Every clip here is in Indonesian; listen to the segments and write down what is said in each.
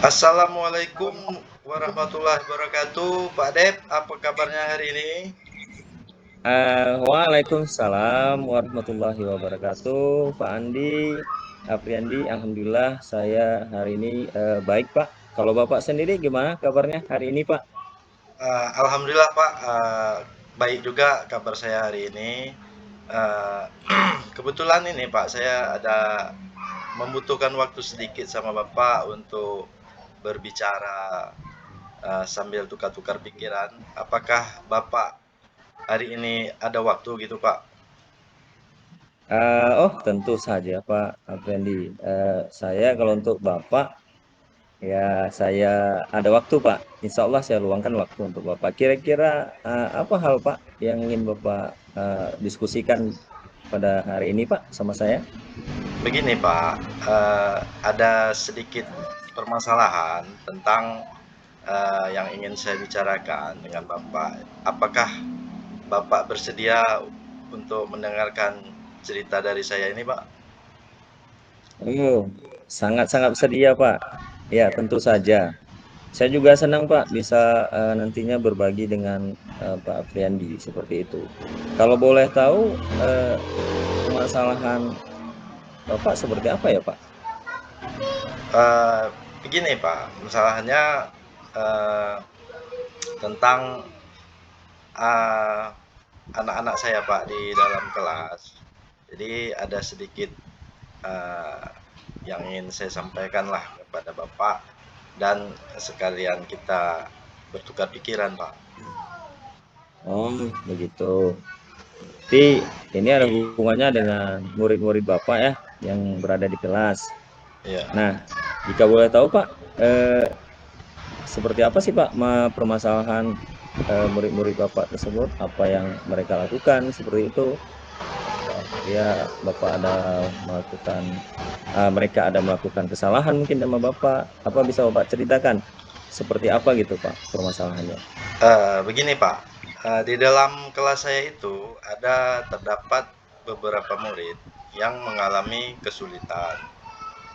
Assalamualaikum warahmatullahi wabarakatuh. Pak Dep, apa kabarnya hari ini? Waalaikumsalam warahmatullahi wabarakatuh. Pak Andi, Apriandi, Alhamdulillah saya hari ini baik Pak. Kalau Bapak sendiri gimana kabarnya hari ini Pak? Alhamdulillah Pak, baik juga kabar saya hari ini. Eh, Kebetulan ini Pak, saya ada membutuhkan waktu sedikit sama Bapak untuk berbicara sambil tukar-tukar pikiran. Apakah Bapak hari ini ada waktu gitu Pak? Oh tentu saja Pak Apriandi. Saya kalau untuk Bapak ya saya ada waktu Pak. Insya Allah saya luangkan waktu untuk Bapak. Kira-kira apa hal Pak yang ingin Bapak diskusikan pada hari ini Pak sama saya? Begini Pak, ada sedikit permasalahan tentang yang ingin saya bicarakan dengan Bapak. Apakah Bapak bersedia untuk mendengarkan cerita dari saya ini, Pak? Oh, sangat-sangat bersedia, Pak. Ya, tentu saja. Saya juga senang, Pak, bisa nantinya berbagi dengan Pak Afriandi seperti itu. Kalau boleh tahu, eh, permasalahan Bapak seperti apa ya, Pak? Eh, Begini, Pak, masalahnya eh, tentang eh, anak-anak saya, Pak, di dalam kelas. Jadi ada sedikit eh, yang ingin saya sampaikan lah kepada Bapak dan sekalian kita bertukar pikiran, Pak. Oh, begitu. Jadi, ini ada hubungannya dengan murid-murid Bapak ya, yang berada di kelas. Ya. Nah, jika boleh tahu, Pak, eh, seperti apa sih Pak permasalahan murid-murid Bapak tersebut? Apa yang mereka lakukan seperti itu? Apa ya Bapak ada melakukan mereka ada melakukan kesalahan mungkin sama Bapak? Apa bisa Bapak ceritakan? Seperti apa gitu Pak permasalahannya? Begini Pak, di dalam kelas saya itu terdapat beberapa murid yang mengalami kesulitan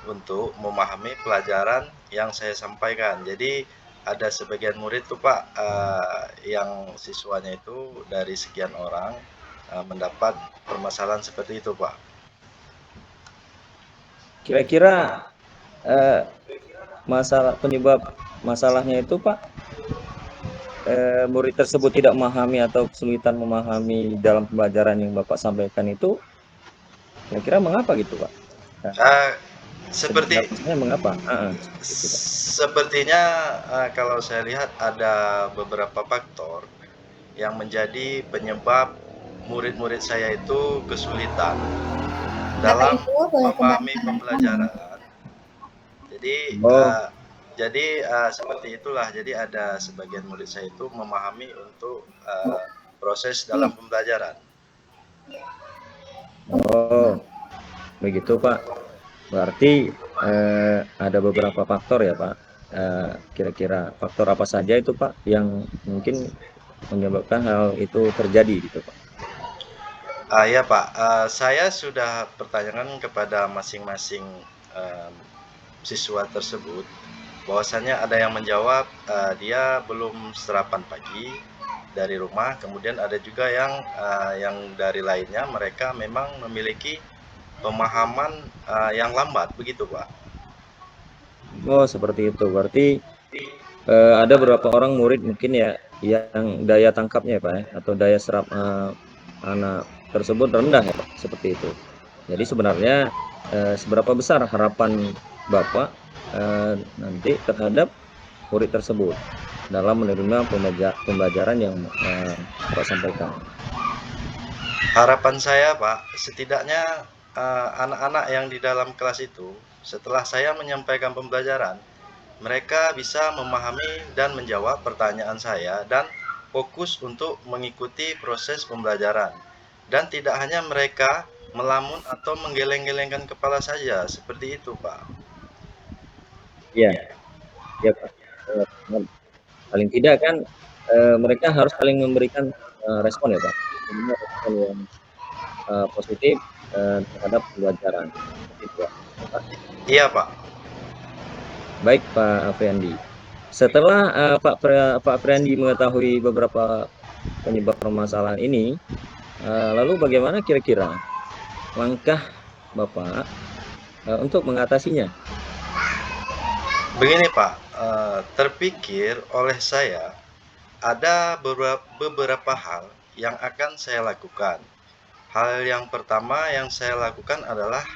untuk memahami pelajaran yang saya sampaikan. Jadi ada sebagian murid tuh Pak, yang siswanya itu dari sekian orang mendapat permasalahan seperti itu Pak. Kira-kira eh, masalah penyebab masalahnya itu Pak murid tersebut tidak memahami atau kesulitan memahami dalam pembelajaran yang Bapak sampaikan itu kira-kira mengapa gitu Pak? Eh, Segi seperti alasannya mengapa? Seperti itu, Pak. Sepertinya kalau saya lihat ada beberapa faktor yang menjadi penyebab murid-murid saya itu kesulitan Kakak dalam itu boleh memahami kembalikan handphone. pembelajaran. Jadi Oh, seperti itulah. Jadi ada sebagian murid saya itu memahami untuk proses dalam Iya. pembelajaran. oh, begitu, Pak. Berarti ada beberapa faktor ya, Pak. Kira-kira faktor apa saja itu, Pak, yang mungkin menyebabkan hal itu terjadi gitu, Pak? Ya Pak, saya sudah pertanyakan kepada masing-masing eh, siswa tersebut bahwasannya ada yang menjawab dia belum sarapan pagi dari rumah, kemudian ada juga yang dari lainnya mereka memang memiliki pemahaman yang lambat begitu Pak. Oh, seperti itu. Berarti ada beberapa orang murid mungkin ya yang daya tangkapnya ya, Pak, ya, atau daya serap anak tersebut rendah ya, Pak, seperti itu. Jadi sebenarnya seberapa besar harapan Bapak nanti terhadap murid tersebut dalam menerima pembelajaran yang Bapak sampaikan? Harapan saya Pak, setidaknya anak-anak yang di dalam kelas itu setelah saya menyampaikan pembelajaran mereka bisa memahami dan menjawab pertanyaan saya dan fokus untuk mengikuti proses pembelajaran. Dan tidak hanya mereka melamun atau menggeleng-gelengkan kepala saja, seperti itu, Pak. Iya, iya Pak. Paling tidak kan mereka harus saling memberikan respon ya Pak. Minimal respon yang positif terhadap pembelajaran. Seperti itu ya, Pak. Iya, Pak. Baik Pak Afriandi. Setelah Pak Afriandi mengetahui beberapa penyebab permasalahan ini, lalu bagaimana kira-kira langkah Bapak untuk mengatasinya? Begini Pak, terpikir oleh saya ada beberapa hal yang akan saya lakukan. Hal yang pertama yang saya lakukan adalah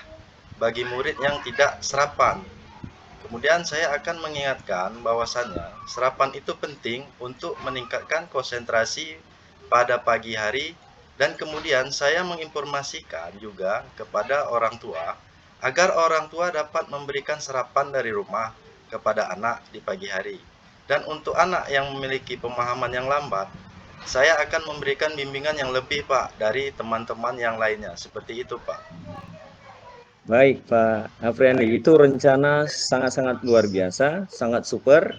bagi murid yang tidak sarapan. Kemudian saya akan mengingatkan bahwasannya sarapan itu penting untuk meningkatkan konsentrasi pada pagi hari, dan kemudian saya menginformasikan juga kepada orang tua agar orang tua dapat memberikan sarapan dari rumah kepada anak di pagi hari. Dan untuk anak yang memiliki pemahaman yang lambat, saya akan memberikan bimbingan yang lebih Pak dari teman-teman yang lainnya. Seperti itu Pak. Baik Pak Afriandi, itu rencana sangat-sangat luar biasa, sangat super.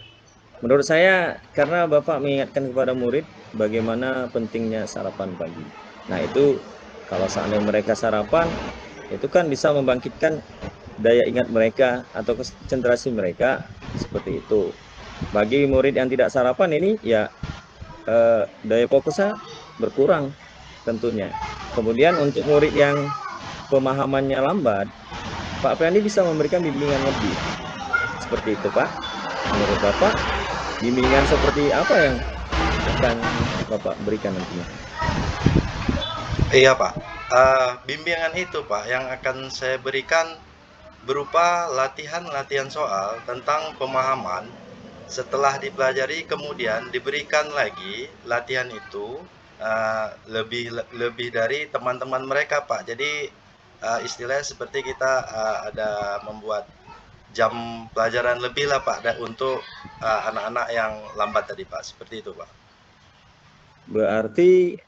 Menurut saya karena Bapak mengingatkan kepada murid bagaimana pentingnya sarapan pagi. Nah itu kalau seandainya mereka sarapan, itu kan bisa membangkitkan daya ingat mereka atau konsentrasi mereka seperti itu. Bagi murid yang tidak sarapan ini ya daya fokusnya berkurang tentunya. Kemudian untuk murid yang pemahamannya lambat, Pak Friandi bisa memberikan bimbingan lebih. Seperti itu Pak. Menurut Bapak, bimbingan seperti apa yang akan Bapak berikan nantinya? Iya Pak, bimbingan itu Pak yang akan saya berikan berupa latihan-latihan soal tentang pemahaman. Setelah dipelajari kemudian diberikan lagi latihan itu, lebih lebih dari teman-teman mereka Pak. Jadi istilahnya seperti kita ada membuat jam pelajaran lebih lah Pak, untuk anak-anak yang lambat tadi Pak. Seperti itu Pak. Berarti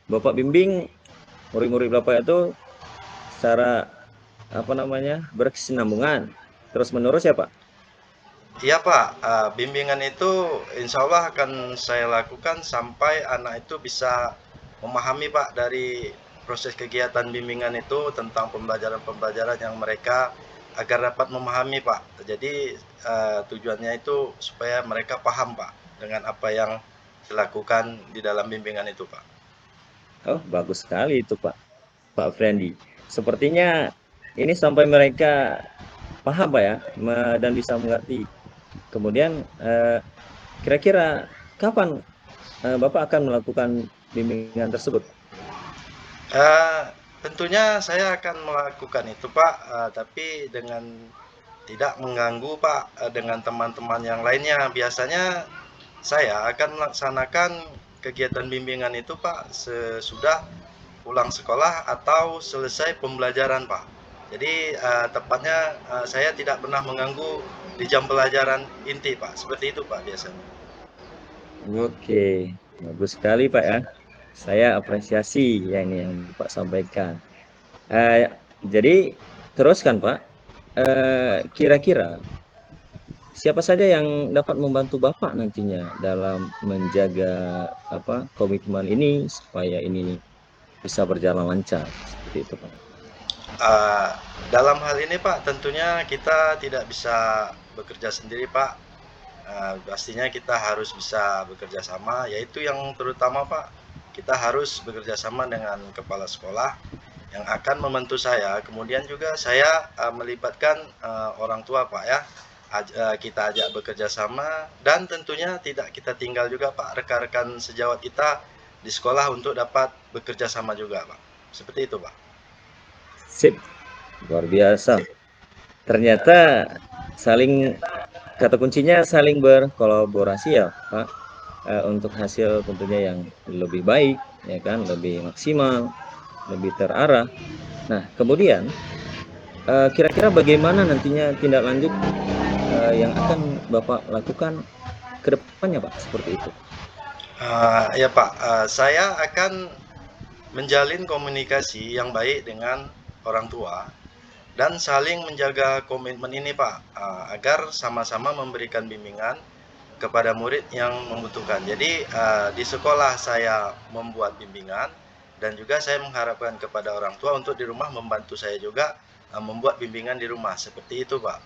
Bapak bimbing murid-murid Bapak itu secara apa namanya berkesinambungan terus menerus ya Pak? Iya Pak, bimbingan itu insya Allah akan saya lakukan sampai anak itu bisa memahami Pak dari proses kegiatan bimbingan itu tentang pembelajaran-pembelajaran yang mereka agar dapat memahami Pak. Jadi tujuannya itu supaya mereka paham Pak dengan apa yang dilakukan di dalam bimbingan itu Pak. Oh bagus sekali itu Pak Friandi. Sepertinya ini sampai mereka paham Pak ya dan bisa mengerti. Kemudian kira-kira kapan Bapak akan melakukan bimbingan tersebut? Eh, Tentunya saya akan melakukan itu Pak, tapi dengan tidak mengganggu Pak, dengan teman-teman yang lainnya. Biasanya saya akan melaksanakan kegiatan bimbingan itu Pak sesudah pulang sekolah atau selesai pembelajaran Pak. Jadi tepatnya saya tidak pernah mengganggu di jam pelajaran inti Pak. Seperti itu Pak biasanya. Oke, bagus sekali Pak ya. Saya apresiasi ya ini yang Pak sampaikan. Eh, jadi teruskan Pak. Kira-kira siapa saja yang dapat membantu Bapak nantinya dalam menjaga apa komitmen ini supaya ini bisa berjalan lancar seperti itu Pak. Uh, Dalam hal ini Pak, tentunya kita tidak bisa bekerja sendiri Pak. Pastinya kita harus bisa bekerja sama, yaitu yang terutama Pak, kita harus bekerja sama dengan kepala sekolah yang akan membantu saya. Kemudian juga saya melibatkan orang tua Pak ya. Kita ajak bekerja sama, dan tentunya tidak kita tinggal juga Pak rekan-rekan sejawat kita di sekolah untuk dapat bekerja sama juga Pak. Seperti itu Pak. Sip, luar biasa. Ternyata saling kata kuncinya saling berkolaborasi ya Pak. Untuk hasil tentunya yang lebih baik ya kan, lebih maksimal, lebih terarah. Nah, kemudian kira-kira bagaimana nantinya tindak lanjut yang akan Bapak lakukan ke depannya, Pak? Seperti itu. Ya Pak, saya akan menjalin komunikasi yang baik dengan orang tua dan saling menjaga komitmen ini Pak, agar sama-sama memberikan bimbingan kepada murid yang membutuhkan. Jadi di sekolah saya membuat bimbingan, dan juga saya mengharapkan kepada orang tua untuk di rumah membantu saya juga membuat bimbingan di rumah. Seperti itu Pak.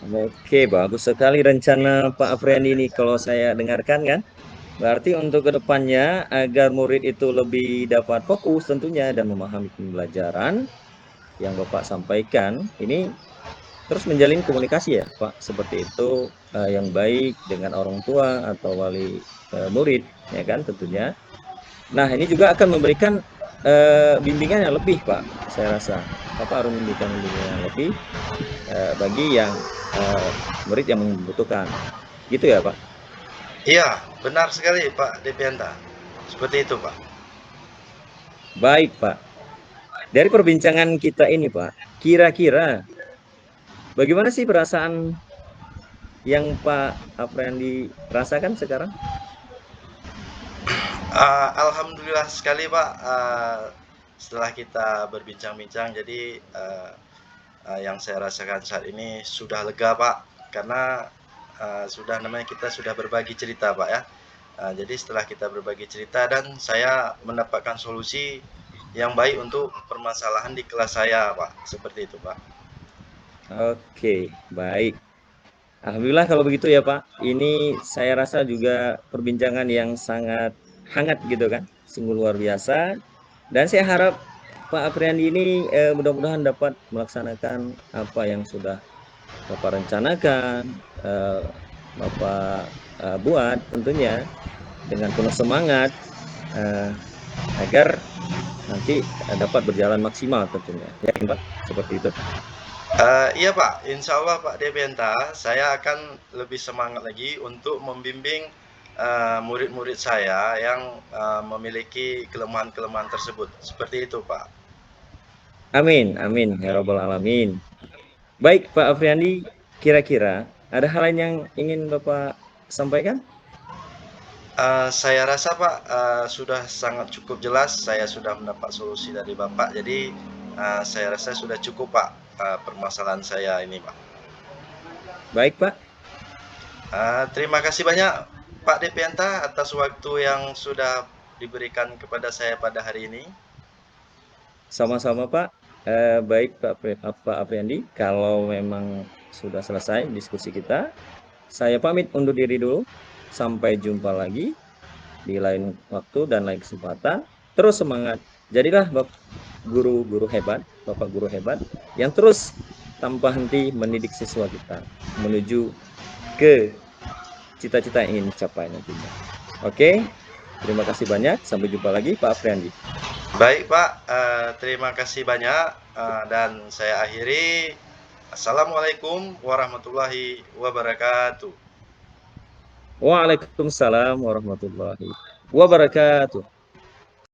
Oke, bagus sekali rencana Pak Afriandi ini kalau saya dengarkan kan. Berarti untuk kedepannya agar murid itu lebih dapat fokus tentunya dan memahami pembelajaran yang Bapak sampaikan, ini terus menjalin komunikasi ya Pak, seperti itu yang baik dengan orang tua atau wali murid, ya kan tentunya. Nah, ini juga akan memberikan bimbingan yang lebih Pak, saya rasa. Bapak harus memberikan bimbingan yang lebih bagi yang murid yang membutuhkan. Gitu ya Pak? Iya, benar sekali Pak Depianta. Seperti itu Pak. Baik Pak. Dari perbincangan kita ini Pak, kira-kira bagaimana sih perasaan yang Pak Aprandi rasakan sekarang? Alhamdulillah sekali Pak, setelah kita berbincang-bincang, jadi yang saya rasakan saat ini sudah lega Pak, karena sudah namanya kita sudah berbagi cerita Pak ya. Jadi setelah kita berbagi cerita dan saya mendapatkan solusi yang baik untuk permasalahan di kelas saya Pak, seperti itu Pak. Oke, baik. Alhamdulillah kalau begitu ya Pak. Ini saya rasa juga perbincangan yang sangat hangat gitu kan, sungguh luar biasa. Dan saya harap Pak Apriandi ini mudah-mudahan dapat melaksanakan apa yang sudah Bapak rencanakan, Bapak buat tentunya dengan penuh semangat eh, agar nanti dapat berjalan maksimal tentunya. Ya Pak, seperti itu. Iya Pak, insya Allah Pak Debenta, saya akan lebih semangat lagi untuk membimbing murid-murid saya yang memiliki kelemahan-kelemahan tersebut. Seperti itu Pak. Amin, amin, ya Rabbal Alamin. Baik Pak Afriandi, kira-kira ada hal lain yang ingin Bapak sampaikan? Saya rasa Pak sudah sangat cukup jelas. Saya sudah mendapat solusi dari Bapak. Jadi saya rasa sudah cukup Pak permasalahan saya ini Pak. Baik Pak, Terima kasih banyak Pak Depianta atas waktu yang sudah diberikan kepada saya pada hari ini. sama-sama Pak. Baik Pak Afriandi, kalau memang sudah selesai diskusi kita, saya pamit undur diri dulu. Sampai jumpa lagi di lain waktu dan lain kesempatan. Terus semangat. Jadilah guru-guru hebat, Bapak guru hebat yang terus tanpa henti mendidik siswa kita menuju ke cita-cita yang ingin dicapai nantinya. Oke, terima kasih banyak. Sampai jumpa lagi Pak Afriandi. Baik Pak, terima kasih banyak dan saya akhiri. Assalamualaikum warahmatullahi wabarakatuh. Waalaikumsalam warahmatullahi wabarakatuh.